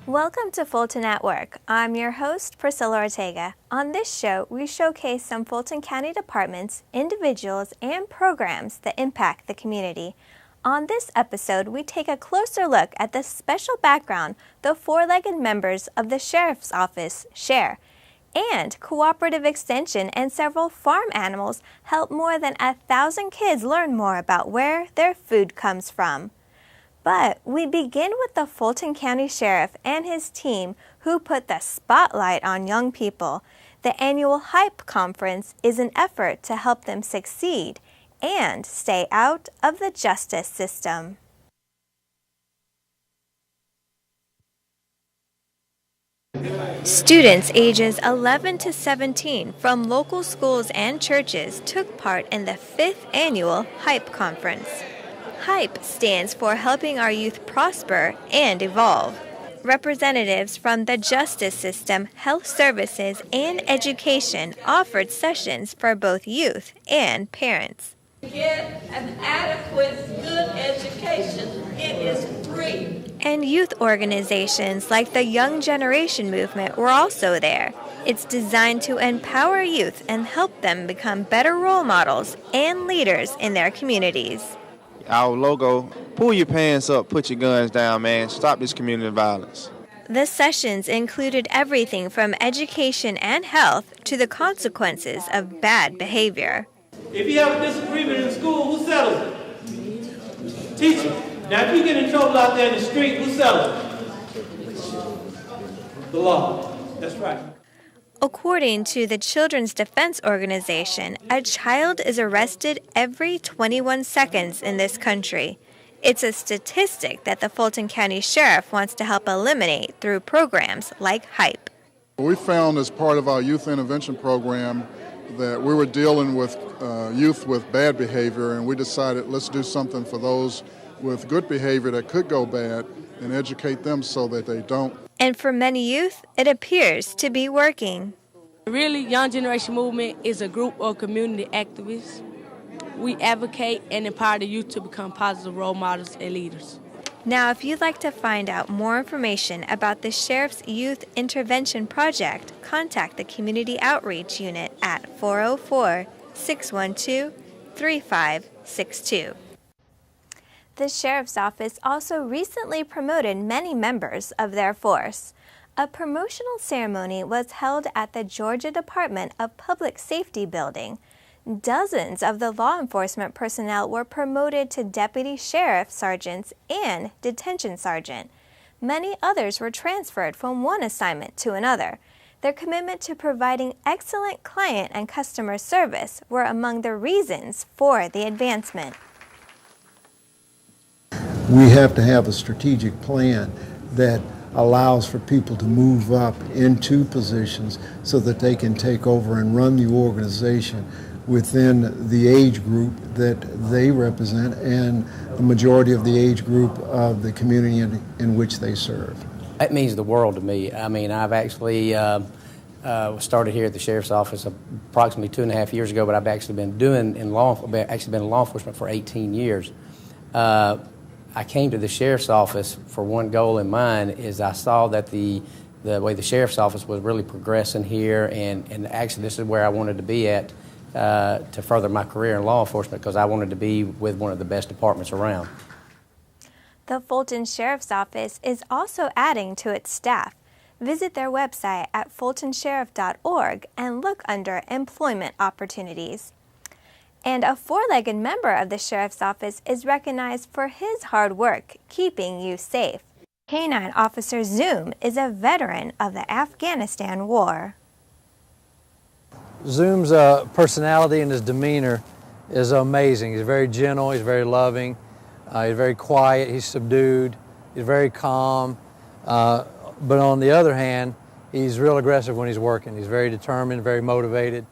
Welcome to Fulton at Work. I'm your host, Priscilla Ortega. On this show, we showcase some Fulton County departments, individuals, and programs that impact the community. On this episode, we take a closer look at the special background the four-legged members of the Sheriff's Office share. And Cooperative Extension and several farm animals help more than 1,000 kids learn more about where their food comes from. But we begin with the Fulton County Sheriff and his team who put the spotlight on young people. The annual HYPE conference is an effort to help them succeed and stay out of the justice system. Students ages 11 to 17 from local schools and churches took part in the 5th annual HYPE conference. HYPE stands for Helping Our Youth Prosper and Evolve. Representatives from the justice system, health services, and education offered sessions for both youth and parents. To get an adequate, good education, it is free. And youth organizations like the Young Generation Movement were also there. It's designed to empower youth and help them become better role models and leaders in their communities. Our logo, pull your pants up, put your guns down, man. Stop this community violence. The sessions included everything from education and health to the consequences of bad behavior. If you have a disagreement in school, who settles it? Teacher. Now, if you get in trouble out there in the street, who settles it? The law. That's right. According to the Children's Defense Organization, a child is arrested every 21 seconds in this country. It's a statistic that the Fulton County Sheriff wants to help eliminate through programs like HYPE. We found as part of our youth intervention program that we were dealing with youth with bad behavior, and we decided let's do something for those with good behavior that could go bad and educate them so that they don't. And for many youth, it appears to be working. Really, Young Generation Movement is a group of community activists. We advocate and empower the youth to become positive role models and leaders. Now, if you'd like to find out more information about the Sheriff's Youth Intervention Project, contact the Community Outreach Unit at 404-612-3562. The Sheriff's Office also recently promoted many members of their force. A promotional ceremony was held at the Georgia Department of Public Safety building. Dozens of the law enforcement personnel were promoted to deputy sheriff sergeants and detention sergeant. Many others were transferred from one assignment to another. Their commitment to providing excellent client and customer service were among the reasons for the advancement. We have to have a strategic plan that allows for people to move up into positions so that they can take over and run the organization within the age group that they represent and the majority of the age group of the community in which they serve. That means the world to me. I mean, I've actually started here at the Sheriff's Office approximately 2.5 years ago, but I've actually been in law enforcement for 18 years. I came to the Sheriff's Office for one goal in mind, is I saw that the way the Sheriff's Office was really progressing here, and actually this is where I wanted to be at to further my career in law enforcement, because I wanted to be with one of the best departments around. The Fulton Sheriff's Office is also adding to its staff. Visit their website at fultonsheriff.org and look under Employment Opportunities. And a four-legged member of the Sheriff's Office is recognized for his hard work keeping you safe. Canine Officer Zoom is a veteran of the Afghanistan War. Zoom's personality and his demeanor is amazing. He's very gentle, he's very loving, he's very quiet, he's subdued, he's very calm. But on the other hand, he's real aggressive when he's working. He's very determined, very motivated.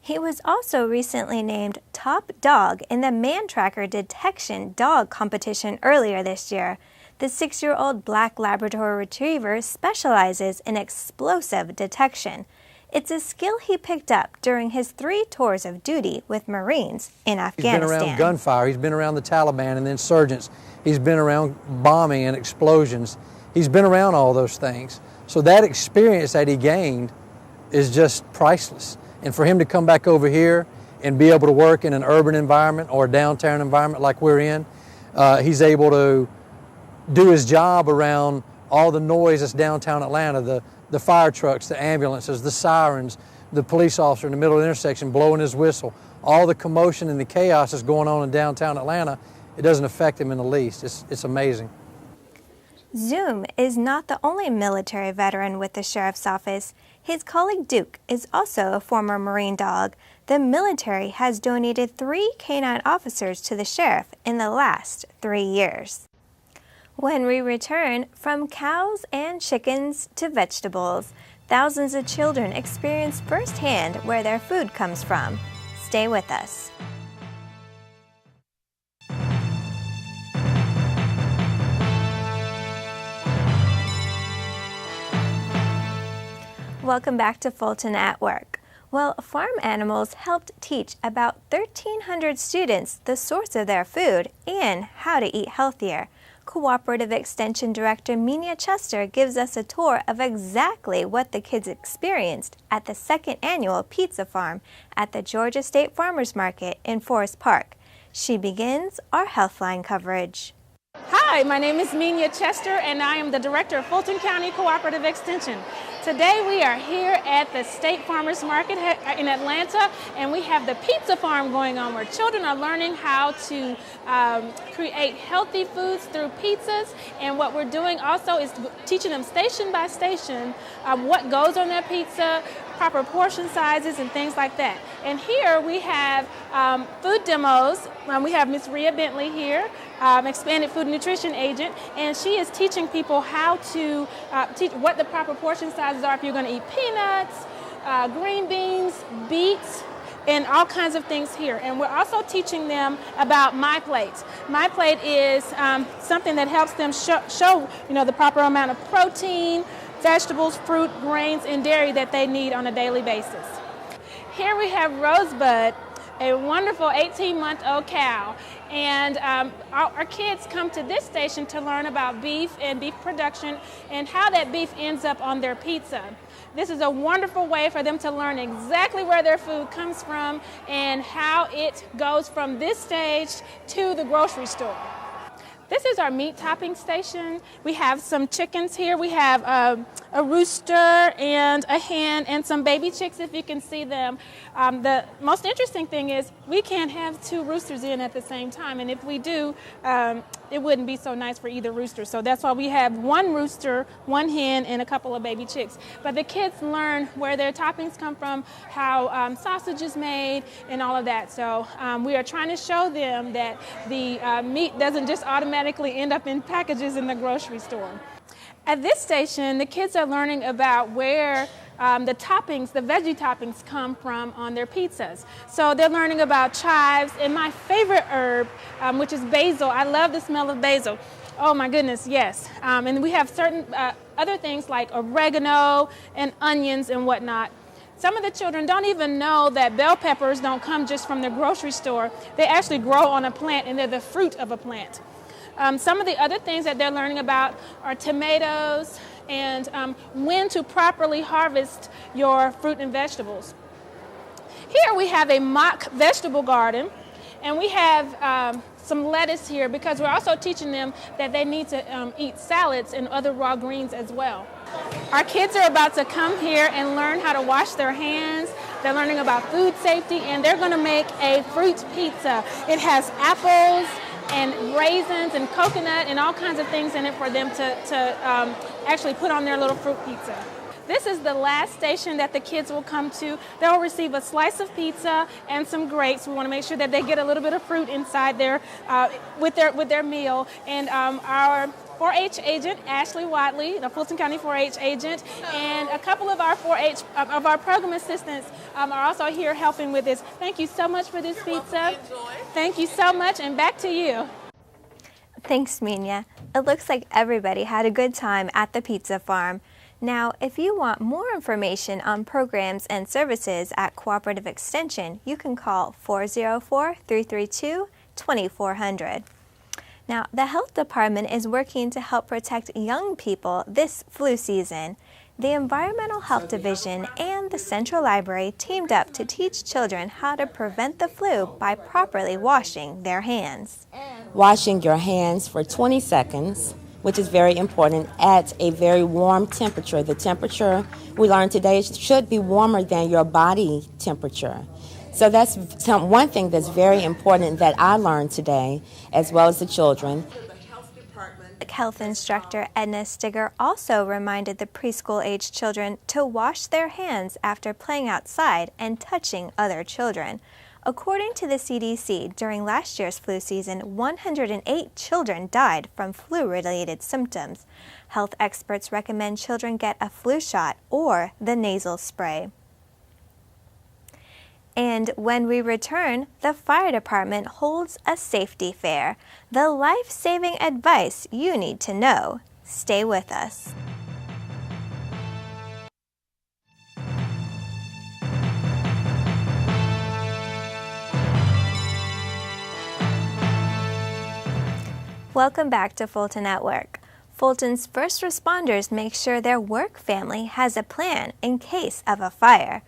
He was also recently named top dog in the Man Tracker Detection Dog Competition earlier this year. The 6-year-old black Labrador Retriever specializes in explosive detection. It's a skill he picked up during his 3 tours of duty with Marines in Afghanistan. He's been around gunfire, he's been around the Taliban and the insurgents, he's been around bombing and explosions. He's been around all those things. So that experience that he gained is just priceless. And for him to come back over here and be able to work in an urban environment or a downtown environment like we're in, he's able to do his job around all the noise that's downtown Atlanta, the fire trucks, the ambulances, the sirens, the police officer in the middle of the intersection blowing his whistle, all the commotion and the chaos that's going on in downtown Atlanta. It doesn't affect him in the least. It's amazing. Zoom is not the only military veteran with the Sheriff's Office. His colleague Duke is also a former Marine dog. The military has donated 3 canine officers to the sheriff in the last 3 years. When we return, from cows and chickens to vegetables, thousands of children experience firsthand where their food comes from. Stay with us. Welcome back to Fulton at Work. Well, farm animals helped teach about 1,300 students the source of their food and how to eat healthier. Cooperative Extension Director Minya Chester gives us a tour of exactly what the kids experienced at the 2nd annual Pizza Farm at the Georgia State Farmers Market in Forest Park. She begins our Healthline coverage. Hi, my name is Minya Chester, and I am the Director of Fulton County Cooperative Extension. Today we are here at the State Farmers Market in Atlanta, and we have the Pizza Farm going on where children are learning how to create healthy foods through pizzas. And what we're doing also is teaching them station by station what goes on their pizza, proper portion sizes, and things like that. And here we have food demos. We have Miss Rhea Bentley here, expanded food and nutrition agent, and she is teaching people how to teach what the proper portion sizes are if you're going to eat peanuts, green beans, beets, and all kinds of things here. And we're also teaching them about My Plate. My Plate is something that helps them show the proper amount of protein, vegetables, fruit, grains, and dairy that they need on a daily basis. Here we have Rosebud, a wonderful 18-month-old cow. And our kids come to this station to learn about beef and beef production and how that beef ends up on their pizza. This is a wonderful way for them to learn exactly where their food comes from and how it goes from this stage to the grocery store. This is our meat topping station. We have some chickens here. We have a rooster and a hen and some baby chicks, if you can see them. The most interesting thing is we can't have 2 roosters in at the same time, and if we do, it wouldn't be so nice for either rooster. So that's why we have 1 rooster, 1 hen, and a couple of baby chicks. But the kids learn where their toppings come from, how sausage is made, and all of that. So we are trying to show them that the meat doesn't just automatically end up in packages in the grocery store. At this station, the kids are learning about where the toppings, the veggie toppings, come from on their pizzas. So they're learning about chives and my favorite herb, which is basil. I love the smell of basil. Oh my goodness, yes. And we have certain other things like oregano and onions and whatnot. Some of the children don't even know that bell peppers don't come just from the grocery store. They actually grow on a plant, and they're the fruit of a plant. Some of the other things that they're learning about are tomatoes and when to properly harvest your fruit and vegetables. Here we have a mock vegetable garden, and we have some lettuce here because we're also teaching them that they need to eat salads and other raw greens as well. Our kids are about to come here and learn how to wash their hands. They're learning about food safety, and they're going to make a fruit pizza. It has apples and raisins and coconut and all kinds of things in it for them to actually put on their little fruit pizza. This is the last station that the kids will come to. They'll receive a slice of pizza and some grapes. We want to make sure that they get a little bit of fruit inside there with their meal. And our 4-H agent, Ashley Watley, the Fulton County 4-H agent, and a couple of our 4-H of our program assistants are also here helping with this. Thank you so much for this pizza. Thank you so much, and back to you. Thanks, Minya. It looks like everybody had a good time at the Pizza Farm. Now, if you want more information on programs and services at Cooperative Extension, you can call 404-332-2400. Now, the health department is working to help protect young people this flu season. The Environmental Health Division and the Central Library teamed up to teach children how to prevent the flu by properly washing their hands. Washing your hands for 20 seconds, which is very important, at a very warm temperature. The temperature we learned today should be warmer than your body temperature. So that's one thing that's very important that I learned today, as well as the children. Health instructor Edna Stigger also reminded the preschool-age children to wash their hands after playing outside and touching other children. According to the CDC, during last year's flu season, 108 children died from flu-related symptoms. Health experts recommend children get a flu shot or the nasal spray. And when we return, the fire department holds a safety fair. The life-saving advice you need to know. Stay with us. Welcome back to Fulton at Work. Fulton's first responders make sure their work family has a plan in case of a fire.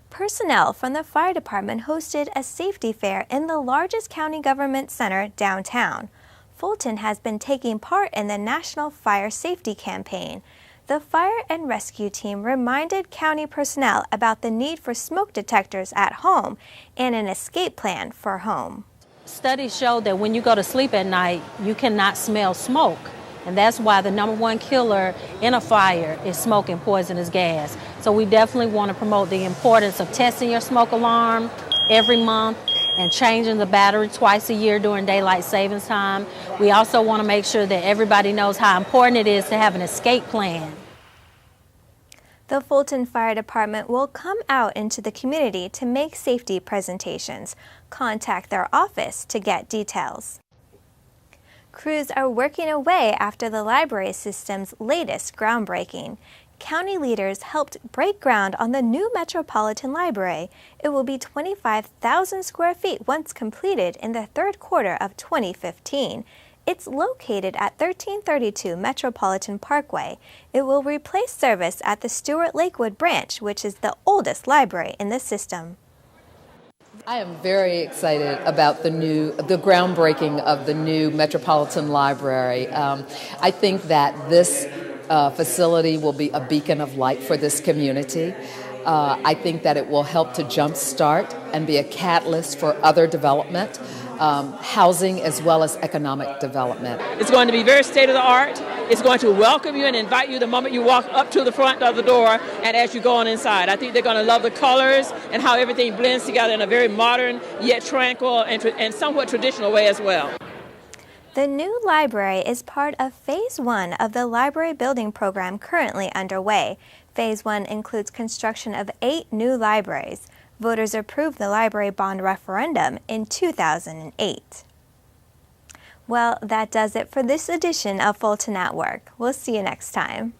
Personnel from the fire department hosted a safety fair in the largest county government center downtown. Fulton has been taking part in the National Fire Safety Campaign. The fire and rescue team reminded county personnel about the need for smoke detectors at home and an escape plan for home. Studies show that when you go to sleep at night, you cannot smell smoke. And that's why the #1 killer in a fire is smoke and poisonous gas. So we definitely want to promote the importance of testing your smoke alarm every month and changing the battery twice a year during daylight savings time. We also want to make sure that everybody knows how important it is to have an escape plan. The Fulton Fire Department will come out into the community to make safety presentations. Contact their office to get details. Crews are working away after the library system's latest groundbreaking. County leaders helped break ground on the new Metropolitan Library. It will be 25,000 square feet once completed in the third quarter of 2015. It's located at 1332 Metropolitan Parkway. It will replace service at the Stewart Lakewood branch, which is the oldest library in the system. I am very excited about the groundbreaking of the new Metropolitan Library. I think that this facility will be a beacon of light for this community. I think that it will help to jumpstart and be a catalyst for other development, housing as well as economic development. It's going to be very state-of-the-art. It's going to welcome you and invite you the moment you walk up to the front of the door and as you go on inside. I think they're going to love the colors and how everything blends together in a very modern yet tranquil and somewhat traditional way as well. The new library is part of Phase 1 of the library building program currently underway. Phase 1 includes construction of 8 new libraries. Voters approved the library bond referendum in 2008. Well, that does it for this edition of Fulton at Work. We'll see you next time.